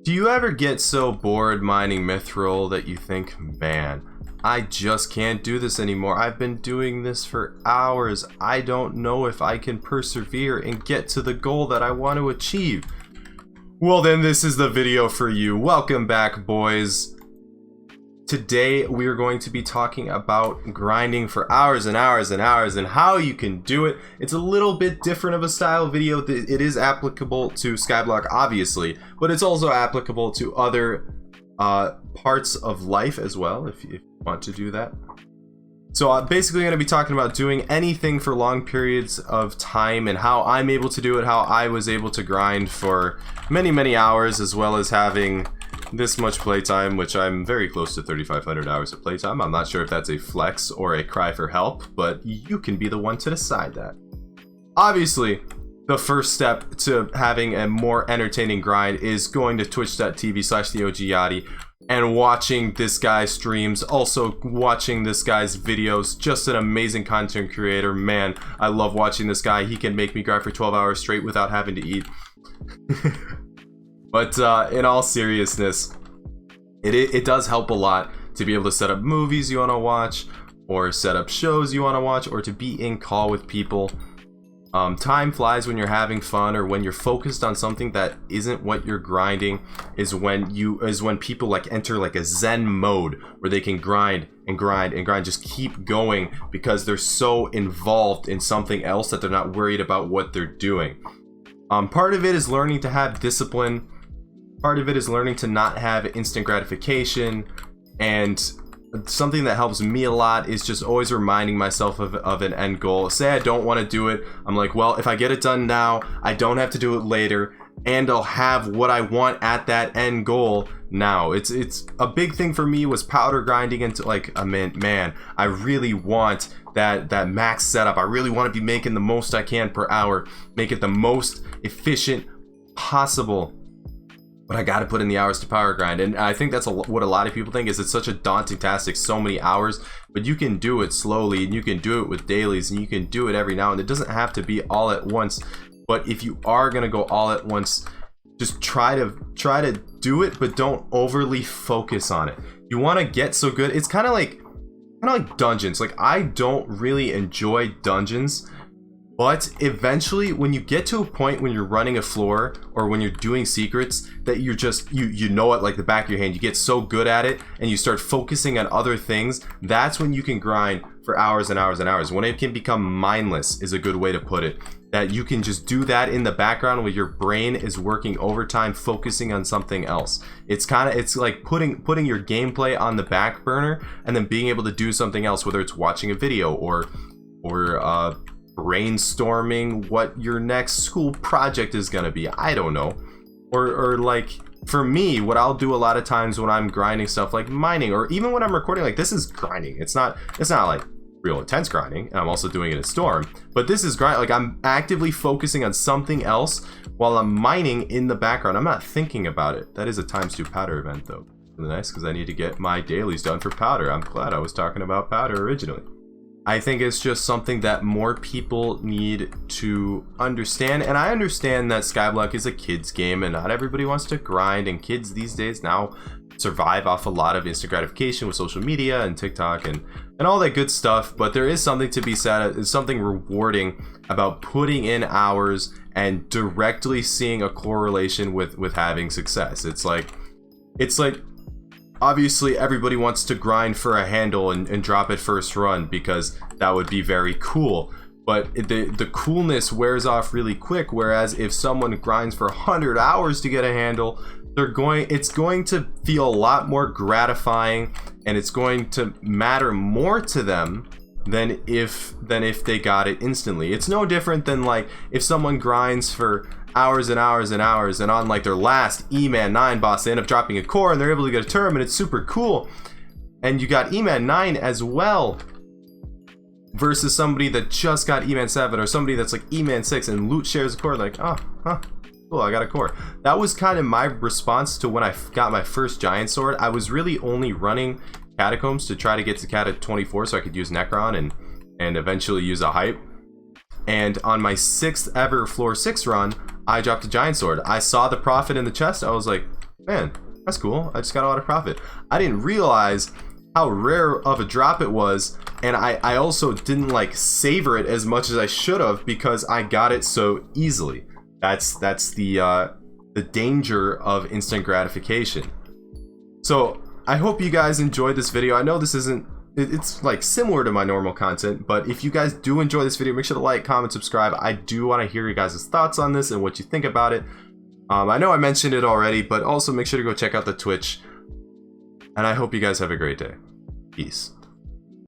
Do you ever get so bored mining mithril that you think, man, I just can't do this anymore. I've been doing this for hours. I don't know if I can persevere and get to the goal that I want to achieve. Well, then this is the video for you. Welcome back, boys. Today we are going to be talking about grinding for hours and hours and hours and how you can do it. It's a little bit different of a style video. It is applicable to Skyblock, obviously, but it's also applicable to other parts of life as well, if you want to do that. So I'm basically going to be talking about doing anything for long periods of time and how I'm able to do it, how I was able to grind for many hours, as well as having this much playtime, which I'm very close to 3,500 hours of playtime. I'm not sure if that's a flex or a cry for help, but you can be the one to decide that. Obviously, the first step to having a more entertaining grind is going to twitch.tv/theogyadi and watching this guy's streams, also watching this guy's videos. Just an amazing content creator. Man, I love watching this guy. He can make me grind for 12 hours straight without having to eat. But in all seriousness, it does help a lot to be able to set up movies you want to watch, or set up shows you want to watch, or to be in call with people. Time flies when you're having fun, or when you're focused on something that isn't what you're grinding. Is when people like enter like a Zen mode where they can grind and grind and grind, just keep going because they're so involved in something else that they're not worried about what they're doing. Part of it is learning to have discipline. Part of it is learning to not have instant gratification, and something that helps me a lot is just always reminding myself of an end goal. Say I don't want to do it, I'm like, well, if I get it done now, I don't have to do it later, and I'll have what I want at that end goal now. It's a big thing for me was powder grinding into like, man, I really want that max setup. I really want to be making the most I can per hour, make it the most efficient possible. But I gotta put in the hours to power grind, and I think that's what a lot of people think is it's such a daunting task, like so many hours. But you can do it slowly, and you can do it with dailies, and you can do it every now and then. It doesn't have to be all at once. But if you are gonna go all at once, just try to do it, but don't overly focus on it. You want to get so good. It's kind of like dungeons. Like, I don't really enjoy dungeons. But eventually, when you get to a point when you're running a floor or when you're doing secrets that you're just, you know it like the back of your hand, you get so good at it and you start focusing on other things, that's when you can grind for hours and hours and hours. When it can become mindless is a good way to put it. That you can just do that in the background while your brain is working overtime, focusing on something else. It's like putting your gameplay on the back burner and then being able to do something else, whether it's watching a video or brainstorming what your next school project is gonna be. I don't know. Or like, for me, what I'll do a lot of times when I'm grinding stuff like mining, or even when I'm recording, like, this is grinding. It's not like real intense grinding, and I'm also doing it in Storm, but this is grind. Like, I'm actively focusing on something else while I'm mining in the background. I'm not thinking about it. That is a ×2 powder event though. Really nice, because I need to get my dailies done for powder. I'm glad I was talking about powder originally. I think it's just something that more people need to understand, and I understand that Skyblock is a kid's game and not everybody wants to grind, and kids these days now survive off a lot of instant gratification with social media and TikTok and all that good stuff. But there is something to be said, is something rewarding about putting in hours and directly seeing a correlation with having success. It's like obviously everybody wants to grind for a handle and drop it first run because that would be very cool, but the coolness wears off really quick. Whereas if someone grinds for 100 hours to get a handle, it's going to feel a lot more gratifying, and it's going to matter more to them than if they got it instantly. It's no different than like if someone grinds for hours and hours and hours, and on like their last E-Man 9 boss they end up dropping a core and they're able to get a term, and it's super cool, and you got E-Man 9 as well, versus somebody that just got E-Man 7, or somebody that's like E-Man 6 and loot shares a core, like, oh, huh, cool, I got a core. That was kind of my response to when I got my first giant sword. I was really only running Catacombs to try to get to Cat 24 so I could use Necron and eventually use a hype. And on my 6th ever floor 6 run, I dropped a giant sword. I saw the profit in the chest. I was like, Man, that's cool. I just got a lot of profit. I didn't realize how rare of a drop it was, and I also didn't like savor it as much as I should have because I got it so easily. That's the danger of instant gratification. So I hope you guys enjoyed this video. I know this isn't, it's like similar to my normal content, but if you guys do enjoy this video, make sure to like, comment, subscribe. I do want to hear you guys' thoughts on this and what you think about it. I know I mentioned it already, but also make sure to go check out the Twitch. And I hope you guys have a great day. Peace.